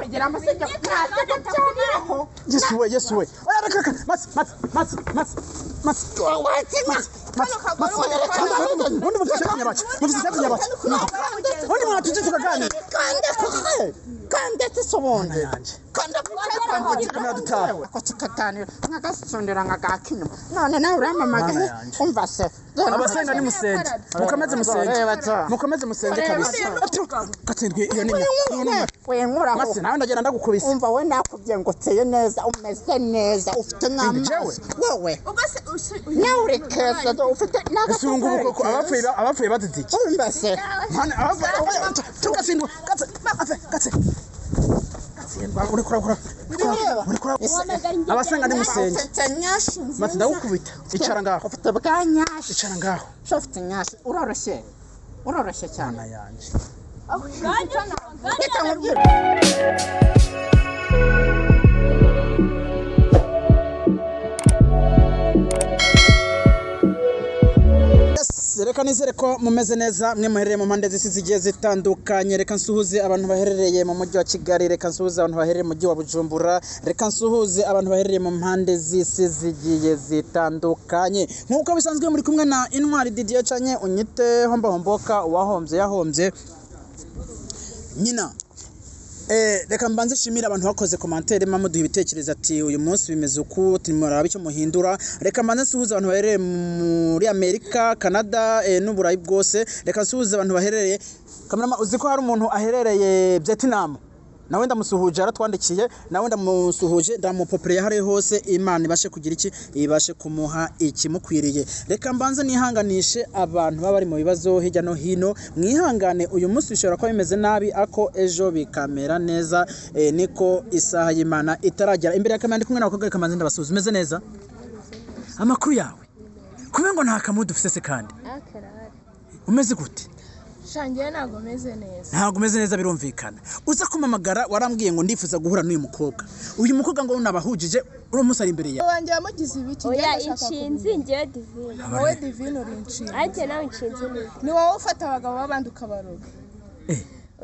kwegera amasenge cyane Yesu we oya reka Mats undi mufashe nyabaca mufise nyabaca undi mwatuje tukaganira kande tisobona yanje kande dutaha akatanira nkagasondera nkagakinyuma none nawe uramamagaye umva se abasenga ni musenge mukomeze musenge kabisa katindwe iyo nini wenkura Mats nawe ndagenda ndagukubise umva we nakubye ngo teye neza umeze neza ufite n'amazi wewe nawe urekeza ufite n'agasungu koko abapfuye badidiki umva se mane tukasindwa katse urikura abasenga ni musenge Mats ndagukubita icara ngaho ufite bwanyashi icara ngaho ufite nyashi uroroshye cyane yanje reka nkubwire reka nizere ko mumeze neza mwe muherereye mu mpande z'isi zigiye zitandukanye reka nsuhuze abantu baherereye mu mujyi wa Kigali reka nsuhuze abantu baherereye mu mujyi wa Bujumbura reka nsuhuze abantu baherereye mu mpande z'isi zigiye zitandukanye nkuko bisanzwe muri kumwe na Intwari Didier canye unyite homboka uwahombye yahombye nyina reka mbanze shimira abantu bakoze commentaire mamuduha ibitekerezo ati uyu munsi bimeze uku timuraba icyo muhindura reka mbanze nsuhuza abantu baherereye muri Amerika Canada n'uburayi bwose reka nsuhuza abantu baherereye kamerama uzi ko hari umuntu aherereye Vietnam nawe ndamusuhuje aratwandikiye nawe ndamusuhuje ndamupopere hari hose Imana ibashe kugira iki ibashe kumuha ikimukwiriye reka mbanze nihanganishe abantu baba bari mu bibazo hirya no hino mwihangane uyu munsi bishobora kuba bimeze nabi ako ejo bikamera neza niko isaha y'Imana itaragera imbere ya kamera ndi kumwe n'abakobwa reka mbanze ndabasuhuza umeze neza amakuru yawe kumengo nta kamudu ufise se kandi umeze gute shangiye ntago meze neza ntago meze neza birumvikana uza kumamagara warambwiye ngo ndifuza guhura n'uyu mukobwa uyu mukobwa ngo nabahujije uri umusari imbere yawe wanjye wamugize ibiki oya inshinzi ngiye divine wowe divine uri inshinzi anje nawe inshinzi ni wowe ufata abagabo babandi ukabaroga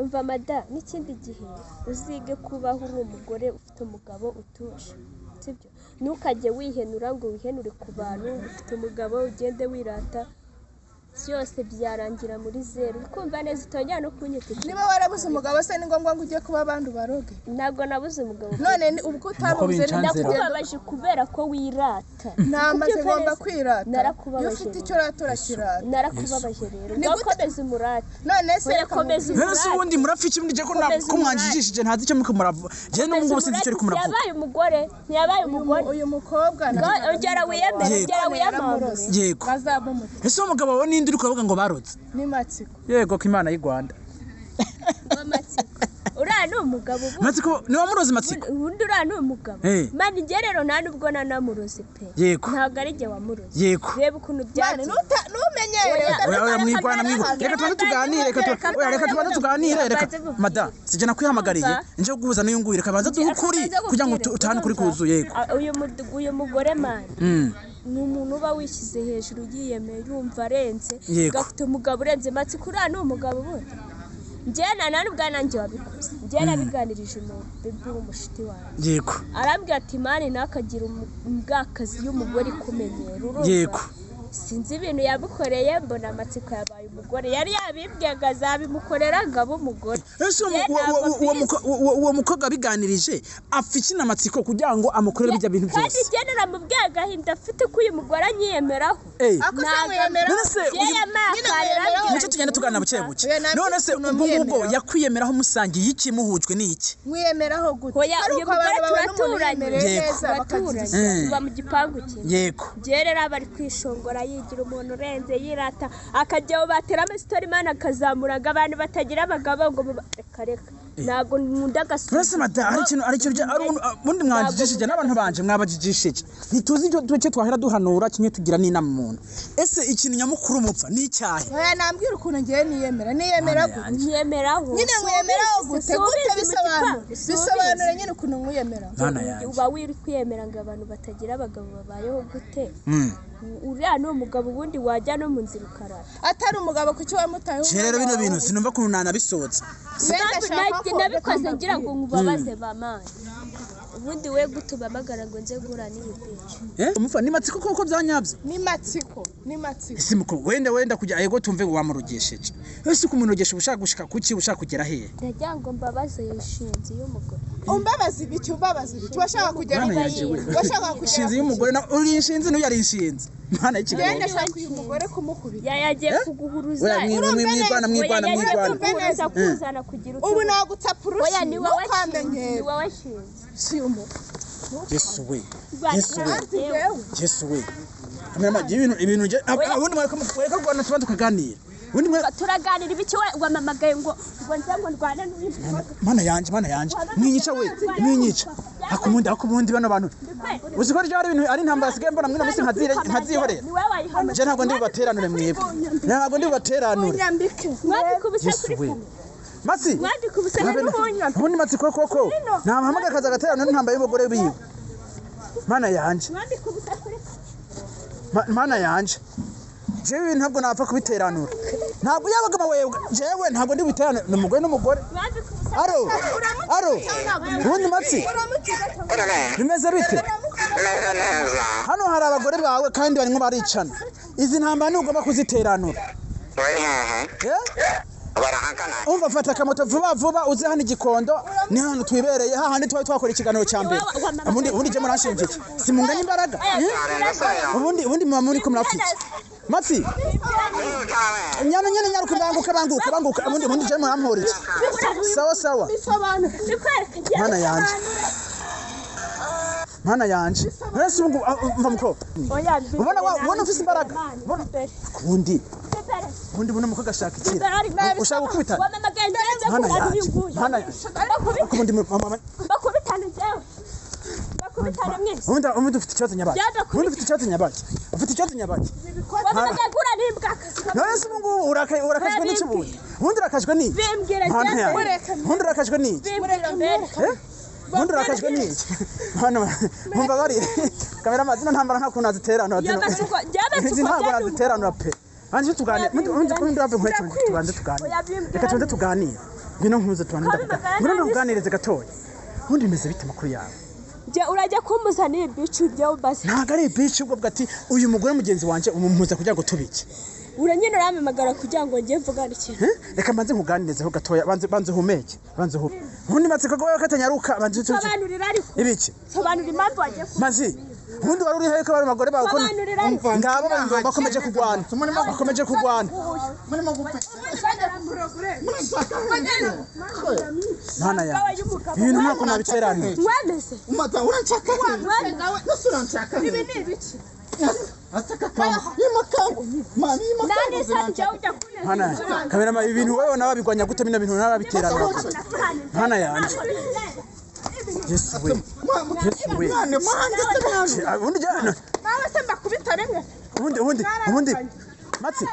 umva mada n'ikindi gihe uzige kubaho uri umugore ufite umugabo utuje sibyo ntukajye wihenura ngo wihenure ku bantu ufite umugabo ugende wirata byose byarangira muri zero ukumva neza utongera no kunyitika niba warabuze umugabo se ni ngombwa ngo ujye kuba abandi baroge ntabwo nabuze umugabo none ubwo utabuze ndakubabaje kubera ko wirata namaze ngomba kwirata narakubabaje iyo ufite icyo ratora kirata narakubabaje rero ngakomeza umurata none se komeza umurata ubundi murapfa iki mundi je ko mwanjijishije ntazi icyo muko murava je no ngo sinzi icyo ari kumuravuga ntiyabaye umugore uyu mukobwa ongera wiyemere yego bazabumuta ese umugabo we nindi uri kuvuga ngo baroze ni Matsiko yego ko Imana y'u Rwanda Matsiko urano umugabo Matsiko ni wamuroze Matsiko ubundi urano umugabo mani nge rero nta nubwo nanamuroze pe yego ntabwo ari jye wamuroze yego reba ukuntu byari numenyere oya mwigwana reka tubanze tuganire reka tubanze tuganire reka mada sijana kwihamagariye nje guhuza n'uyu nguyu reka banza duhukuri kugira ngo utahane kuri kuzu yego uyu mugore mani ni umuntu uba wishyize hejuru yiyemeye yumva arenze gafite umugabo urenze Matsiko urano umugabo ubundi njyana nani bwananjye wabikoze njyana biganirije umuntu w'umushiti wanjye yego arambwira ati mani nakagira ubwakazi y'umugore ikumenyera urumva yego sinzi ibintu yabukoreye mbona Matsiko yabaye umugore yari yabimbwega azabimukorera ngabo umugore ese uwo mukobwa biganirije afite Matsiko kugira ngo amukorere bijya bintu byose kandi genera mu bwagahinda afite ko uyu mugore anyemeraho nicyo tugenda tuganira buke buke none se ubwo yakwiyemeraho musangiye iki muhujwe n'iki mwiyemeraho gute oya uyu mugore turaturanye tuba mu gipangu cye yego gerera bari kwishongora yigira umuntu urenze yirata akajyaho bateramo story man akazamuraga abantu batagira abagabo ngo reka ntago nkunda gasura Press mada ari cyo bundi mwanjijishije n'abantu banje mwabajijishije ntituzi icyo twahera duhanura kimwe tugira n'inama umuntu ese ikintu nyamukuru mupfa ni icyahe oya nambwira ukuntu ngiye niyemera gute nyemeraho nyine mwiyemeraho gute bisobanura nyine ukuntu mwiyemera uba wiri kwiyemera ngo abantu batagira abagabo babayeho gute uriya ni umugabo ubundi wajya no mu nzira ukarata atari umugabo kuki wamutayeho rero bino bintu sinumva kuntu nanabisoza sinabikoze ngira ngo ngubabaze bamana ubundi we gutubamagara ngo nze gura n'iyi bitch umufa ni Matsiko koko byanyabyo ni Matsiko simuko wenda kujya yego tumve ngo wamurogesheje ese kumurogesha ushaka gushika kuki ushaka kugera he ndagira ngo mbabaze yishinze y'umugore umbabazi biki washaka kugera washaka kugera ishinze y'umugore na uri inshinze n'uyu ari inshinze mana y'ikigabo yenda shaka uyu mugore kumukubita yagiye kuguhuruza mwigwana kuzana kugira ubu nagutapurusha oya ni wowe washinze si umu Yesu we kamera maji ibintu je abundi mwereka rwana tubanze kuganira ubundi turaganira ibiki we wamamagaye ngo nze ngo ndwane n'uyu mana yanje mwinyica akubundi bano bantu uzi ko ryari ibintu ari ntambara sigaye mbona mwina musi nkazihorera je ntabwo ndi bubateranure mwebwe mwandikubise kuri Matsi mwandikubise n'umunya ubundi Matsi koko ntamuhamagara kaza gaterano n'intambara y'umugore biwe mana yanje mana yanje jewe ntabwo napfa kubiteranura ntabwo yabagama wewe jewe ntabwo ndi biteranura n'umugore aro ubundi Matsi bimeze bite hano hari abagore bawe kandi barimo baricana izi ntambara ntugomba kuziteranura umva fata kamoto vuba uze hano igikondo ni hano twibereye hahandi twakora ikiganiro cya mbere ubundi je murashinje simunganya imbaraga ubundi mama muri ko murafite Matsi nyana nyaruka banguka ubundi je murampora iki sawa mana yanje ese ubu mva muko ubona ufise imbaraga kundi buno muko gashaka ikira ushaka gukubita mana kubundi mama bakubitana jewe bakubitana mwese ubundi ufite ikibazo nyabaki ufite ikibazo nyabaki wamagagura nimbwa nose ubu urakajwe n'iki ubundi urakajwe n'iki bimbwira ubundi urakajwe n'iki ubundi urakajwe n'iki hano mumva bari kamera mazina ntambara nta kuntu aziterana izi ntabwo aziteranura pe anje tugane ubundi wave nkweto tubanze tugane reka tubanze tuganire ngino nkuze tuganirize gatoya ubundi bimeze bite makuru yawe je urajya kumbuza ni bitch byo basi ntago ari bitch ubwo bwati uyu mugore mugenzi wanje umumuza kugira ngo tubike uranyine uramamagara kugira ngo ngiye mvugana ikintu reka mbanze nkuganirizeho gatoya banze humeke ubundi Matsiko gowe katanyaruka banze sobanurira ariko ibiki sobanurira impamvu wagiye mazi ubundi wari uri heko bari magore bawe ko ngabo bakomeje kugwana mana ya ibintu ntako nabiterana mwamese umata uranchaka uranchaka ibi ni ibiki ataka imakango mami nani sanje ujya kuna mana kamera ibintu wewe nababigwanya gute bino bintu nababiterana mana yanje Yesu we ubundi jana nawe se mbakubita rimwe ubundi Matsi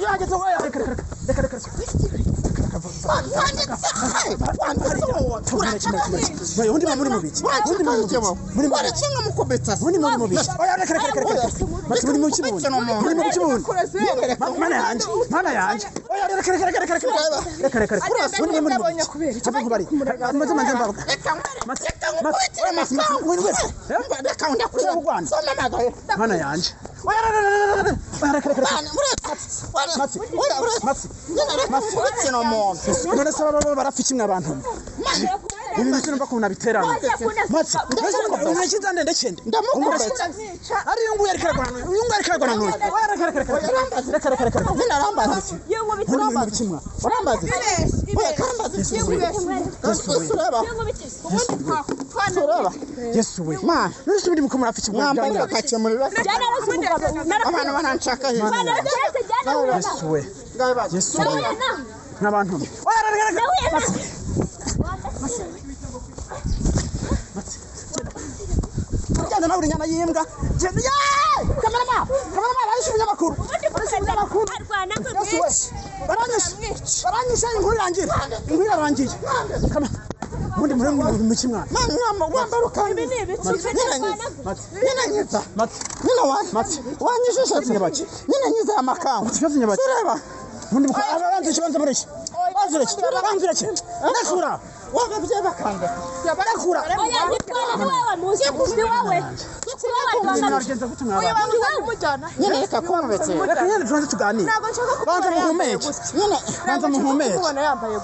yageze reka ubundi muri mubiki warakinga mukobeta ubundi muri mubiki oya reka Matsi muri mu kibundi mana yanje oya reka ubundi muri mubiki cyangwa kubari amaze mbavuga mana yanje none se baba barafiki mwe abantu ibi bintu numva ko nabiterana Matsi ndashizande ndekende ari yungu yari karagwana none reka warambaze Yesu we ma none se muri murafiki mwambara kakemurira abantu baranchaka he Yesu we n'abantu genda nawe uri nyana yimbwa genda kamera barishe ibinyamakuru baranyishe inkuru irangiye kamera ubundi muri mu kimwana wambara kandi nyiza wanyishishe nyine nyiza amakango ikibazo nyabaki ureba ubundi ababanze ikibanza muri banzureke nakura wababye bakande nakura oya ni wowe muzi wowe nagenza gute mwabana nyene reka kumubetse reka nyene tubanze tuganire banza muhumeke nyene banza muhumeke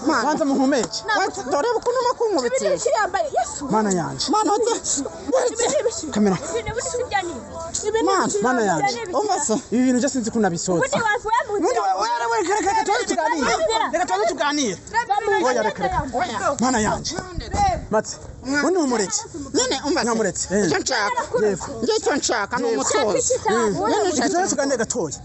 banza muhumeke dore ukuntu makumubetse mana yanje mana kamera mana yanje umase ibi bintu je sinzi kunabisoza reka tuganire oya reka mana yanje Matsik undi umureke nyene umase namuretse icyo nshaka icyo nshaka ni umutozo nyene tuganire gatoya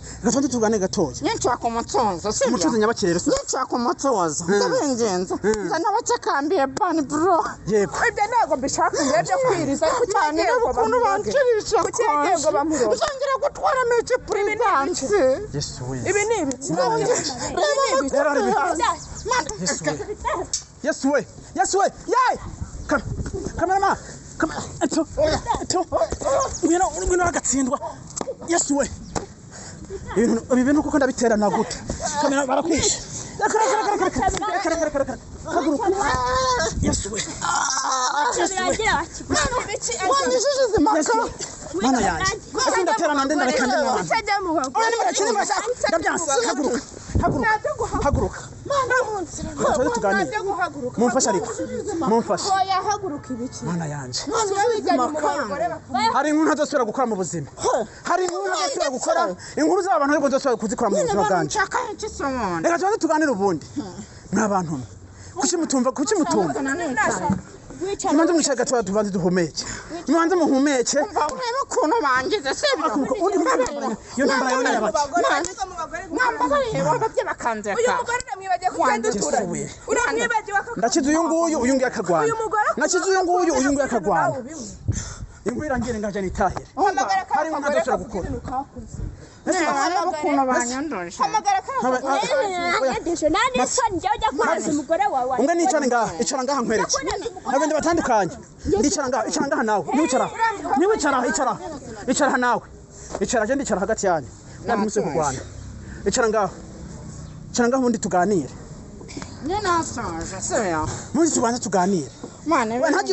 tuganire gatoya nyene nshaka umutozo sibyo umutozo nyabakere nyene nshaka umutozo ndabengenza nzana bacakambiye bani bro yego ibyo ntabwo mbishaka ngibyo kwiriza cyane ukuntu bancurisha kucyego bamuroza uzongera gutwara mece presidence Yesu we ibi ni ibiki Yesu we yay kamera eto ngwino agatsindwa Yesu we ibintu kuko ndabiterana gute kamera barakwishe Yesu we wanishije zimaka mana yanjye ese ndaterana ndenda rekande mwana utajya mu bagore oya nimurakine mbashaka ndabyanse haguruka tuze tuganire mumfasha ariko mumfasha oya haguruka ibiki mana yanje wijyanye mu bagore hari inkuru ntazosubira gukora mu buzima hari inkuru ntazosubira gukora inkuru z'abantu ariko ndazosubira kuzikora mu buzima bwanje nshaka ikisomone reka tuze tuganire ubundi mwabantu kuki mutumva Nimanze mwicaye gatoya tubanze duhumeke nimanze muhumeke ureba ukuntu bangize sibyo undi yo ntambara yo n'abaki mwambabariye wababye bakanze uyu mugore namwibagiye kutandutura uramwibagiye ndakize uyu ngiye akagwana nakize uyu ngiye akagwana inkuru irangire ngaje nitahire hari umuntu adashobora gukora ureba ukuntu banyanduje hamagara umwe nicara ngaha nkwereke nabende batandukanye icara ngaha nawe icara nawe je ndicara hagati yanyu nari musi kugwana icara ngaho undi tuganire nasaje sibyo muzi tubanze tuganire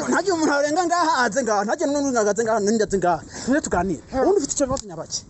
ntagiye umuntu arenga ngaha aze ngaha ntagiye n'undi ngagaze ngaha n'undi aze ngaha tuze tuganire ubundi ufite icyo bibazo nyabaki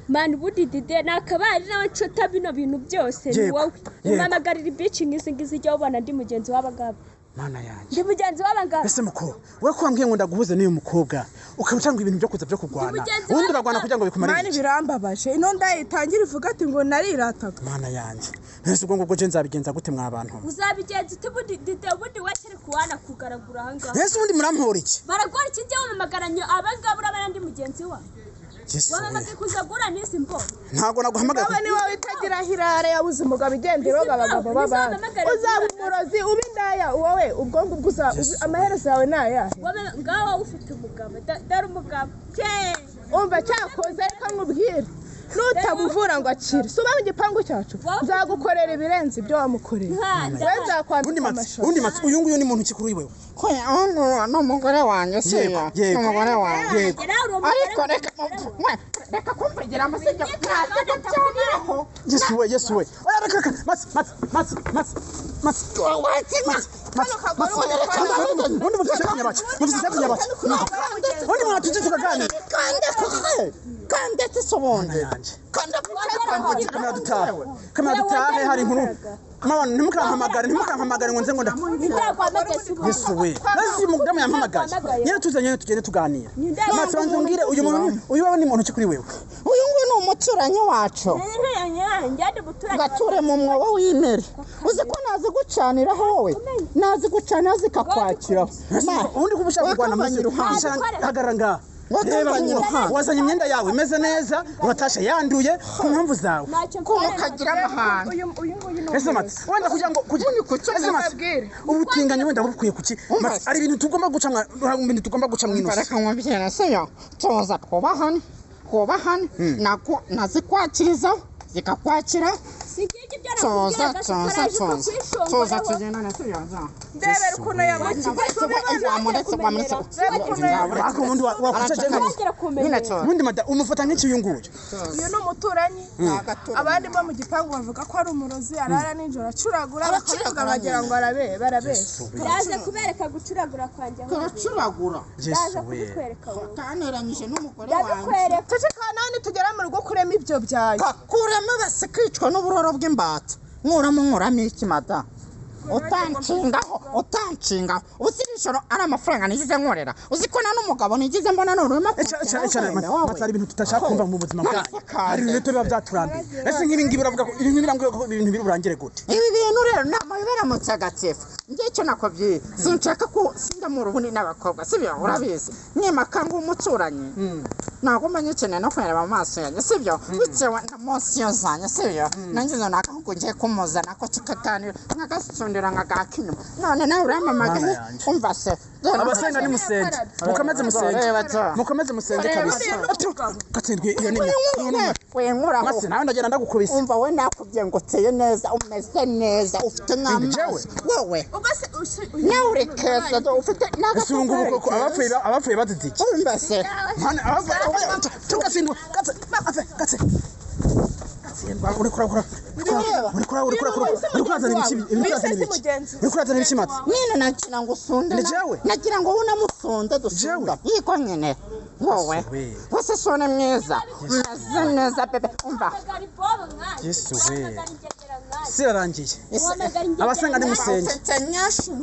mani budidide nakabari n'abacota bino bintu byose ni wowe umamagarira ibici ngizi ijya ubona ndi mugenzi w'abagabo mana yanjye ndi mugenzi w'abagabo ese muko we ko wambwiye ngo ndaguhuze n'uyu mukobwa ukabutanga ibintu byo kuza byo kugwana ubundi uragwana kugira ngo bikumare mani birambabaje ino ndayitangira ivuga ati ngo narirataga mana yanjye ese ubwo ngubwo je nzabigenza gute mwabantu uzabigenza ute budidide ubundi wakiri kuwana kugaragura ahangaha ese ubundi murampora iki baragora iki jya wamamagaranya abagabo urabana ndi mugenzi wa wamamaze kuzagura nisi mbo ntago naguhamagara aba ni wowe itagira hirare yabuze umugabo igendera abagabo babana uzaba umurozi ubindaya wowe ubwo ngubwo amaherezo yawe naya ngaho ufite umugabo dare umugabo umva cyakoze reka nkubwire nutamuvura ngo akire suba mu gipangu cyacu nzagukorera ibirenze ibyo wamukoreye nzakwambika amashusho undi Matsik uyu nguyu ni muntu kikuru iwewe no mugore wanjye sibyo umugore wanjye ariko reka kumvugira amasijya cyanaho Yesu we reka Matsik undi muntu cyanyabaki undi muntu tujye tukaganira kandi tisobonde kamera dutahe hari inkuru mabana ntimukampamagare ngo nze ngo Yesu we nasi mudamu yampamagaye nyine tuzanye tugende tuganira Matsik banze umbwire uyu baba ni muntu ki kuri wewe uyu nguyu ni umuturanyi wacu gature mu mwobo w'imere uzi ko nazi gucaniraho wowe nazi gucanira zikakwakiraho ubundi kuba ushaka kurwana Matsik hagarara ngaha wazanye imyenda yawe imeze neza watashe yanduye ku mpamvu zawe ko mukagira amahane ese Matsik wenda kugira ngo ese Matsik ubutinganye wenda bukwiye kuki Matsik ari ibintu tugomba guca mwino baraka nkwabye seyo toza kubahana nako nazikwakiriza zikakwakira Tuza tugendane tuyaza. ndebera ukuntu yamukize ariko ubundi wakucaje ubundi mada umufata nk'ikiyunguye uyu ni umuturanyi abandi bo mu gipangu bavuga ko ari umurozi arara nijoro acuragura bakavuga bagira ngo barabeshya yaje kubereka gucuragura kwanjye Turacuragura. yaje kubikwereka Taneranyije n'umugore wanjye. yabikwereka tuje kanani tugera mu rugo kurema ibyo byayo Kakuremo base kwicwa n'uburoro bw'imbata. Nkuramo iki mada? Utanshingaho. Usirishoro ari amafaranga nigize nkorera. Uzikona n'umugabo nigize mbona n'uruma. cyane matari ibintu tutashaka kumva mu buzima bwacu hari ibintu biba byaturambiye ese nk'ibingibi uravuga ko ibintu biri burangire gute Ibi bintu rero nama bibaramutse agatsefo. Ngicyo nakobye. Sinshaka ko sinda mu rubundi n'abakobwa. Sibyo urabizi. Nimakanga umuturanyi. Ntabwo manye cyane no kwera mu maso yanjye. Sibyo? Bitewe na mosiyo zanjye. Sibyo? Nangize nakahuko ngiye kumuzana ko tukaganira nkagasundira nkagakinyuma. None nawe uramamagaye. Umva se. abasenga ni musenge mukomeze musenge kabisa gatsindwe iyo ni Wenkuraho. mase nawe ndagenda ndagukubise Umva we nakubye ngo teye neza umeze neza ufite n'amazi. Wowe. Nawe urekeza ufite n'agasunguru ko abapfuye baziziki Umva se. mane tugatsindwe gatse uri kurazana ibiki matse Nina nagira ngo usunde. Ni jewe? Nagira ngo unamusunde dusunda. Yiko nyine. Wowe. Wese sone mwiza. Meze neza bebe. Umva. Yesu we sirarangiye abasenga ni musenge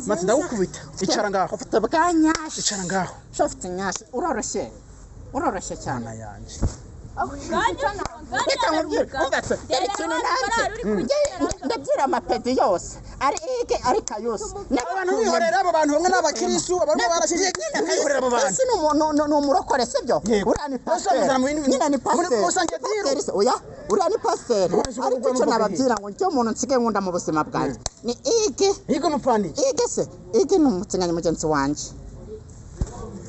matse ndagukubita icara ngaho Ufite bwanyashi. icara ngaho Ufite nyashi. Uroroshye cyane. yanje Reka nkubwire. Umva se. Ikintu nanze. Ndabyira amapedi yose. Ari kayose. abantu bihorera abo bantu bamwe n'abakirisu abantu barashije bihorera abo bantu Ese ni umurokore sibyo? Uriya ni pasiteri. Nyine ni pasiteri. Oya, uriya ni pasiteri. Ariko icyo nababyira ngo nicyo muntu nsigaye nkunda mu buzima bwanjye. Ni yigo mupandi Ige ni umutinganyi mugenzi wanjye.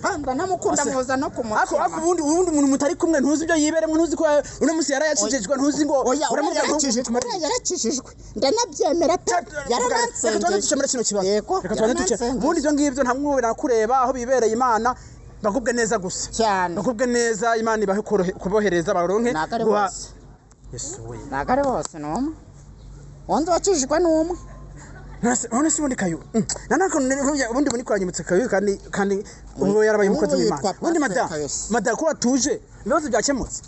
Hamba namukunda muza no ako ubundi umuntu mutari kumwe ntuzi ibyo yiberemo ntuzi ko uno musi yarayakijijwe ntuzi ngo yarakijijwe ndanabyemera pe yaranansenze yego ubundi ibyo ngibyo ntamwubira kureba aho bibereye Imana bakubwe neza gusa cyane bakubwe neza Imana ibahe kubohereza baronke guha Yesu we nagare bose no wonzo wakijijwe n'umwe none si ubundi kayo nanako ubundi buni kwanyimutse kayo kandi uwo yarabaye umukozi w'Imana ubundi mada ko atuje ibibazo byakemutse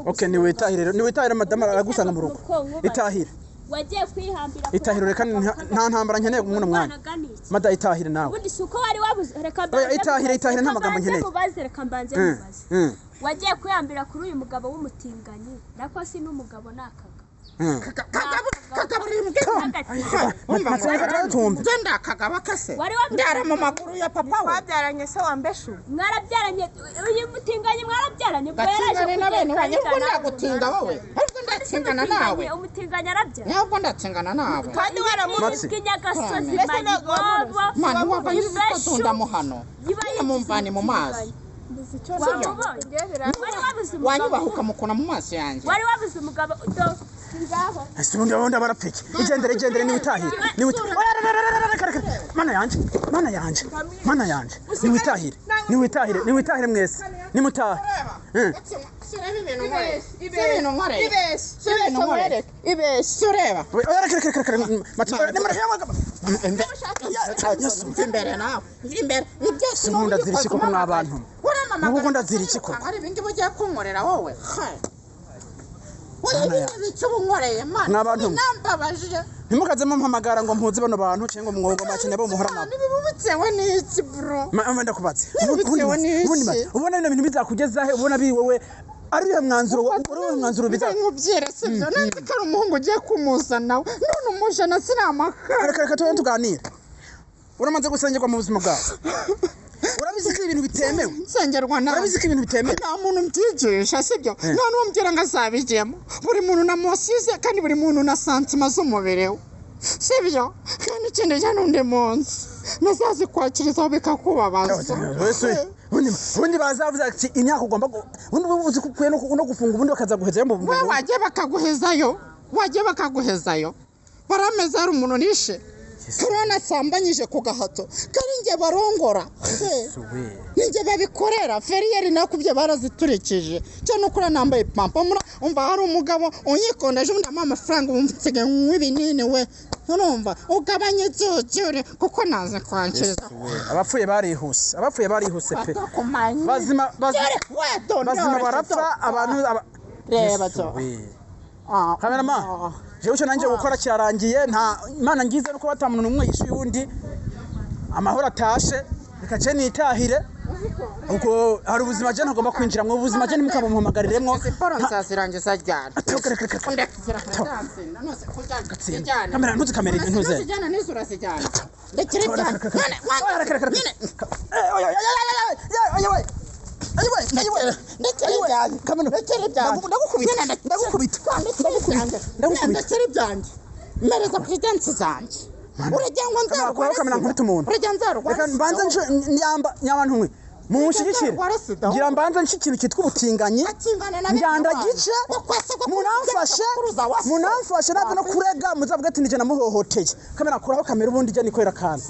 okay ni witahire madama aragusanga mu rugo itahire wagiye kwihambira itahire reka nta ntambara nkeneye kumwe mwanya mada itahire nawe ubundi suko wari wabuze reka itahire nta magambo nkeneye reka mbanze wagiye kwihambira kuri uyu mugabo w'umutinganyi nako si n'umugabo nakaga Genda kagaba kase ndara mu makuru ya papa we babyaranye se wambeshu mwarabyaranye uyu mutinganye mwarabyaranye bwaraje nabene wanyu ngo ndagutinga wowe ariko ndatsingana nawe umutinganye arabyara ntabwo ndatsingana nawe kandi waramurizwe nyagasozi mani wabanyize kutunda mu hano mumvane mu mazi wanyubahuka mukuna mu maso yanjye wari wabuze umugabo Asundi abonda barapfike igendere ni witahire mana yanje ni witahire mwese ni mutahe ntimukaze mumpamagara ngo mpuze bano bantu cyangwa mwongo makine bo muhorana bitewe n'iki bro mama kubatse ubona bino bintu bizakugezahe ubona bi wowe ari mwanzuro bizakubyera sibyo nanze ko umuhungu ugiye kumuzana none umujana sinamaka reka tuganira uramaze gusengerwa mu buzima bwawe urabizi ko ibintu bitemewe sengerwa nawe urabizi ko ibintu bitemewe nta muntu mbyigisha sibyo none umbwira ngo azabigemo buri muntu na mosize kandi buri muntu na santima z'umubiri we sibyo kandi ikindi cyane undi munsi nazazi kwakirizaho bikakubabaza ubundi bazavuze ati imyaka ugomba ubundi uzi kukuye no gufunga ubundi bakaza guhezayo mu we wagiye bakaguhezayo barameze ari umuntu nishe Corona sambanyije ku gahato kari nge barongora ninge babikorera feriyeri nakubye baraziturikije cyo nukura nambaye pampamura umva hari umugabo unyikondaje ubundi amafaranga umvitsege nk'ibinini we urumva ugabanye cyocyo kuko naze kwankiriza abapfuye barihuse pe bazima barapfa abantu reba cyo kamerama jewe cyo nanje gukora kirarangiye nta imana ngize nuko batamuntu numwe yishuye undi amahoro atashe bikace nitahire uko hari ubuzima je ntagomba kwinjira mu buzima je nimukamuhamagariremwo siporo nzazirangiza ryari kamera ntuzi kamera ntuze zijana n'izura zijana ndekere cyane mereza presidence zanjye urajyanwa reka mbanza nyabantu mwe mushigikire ngira mbanza nshikira kitwa ubutinganyi njanda gice munamfashe nabwo no kurega muzavuga ati nije namuhohoteye kamera kuraho kamera ubundi je nikorera kanza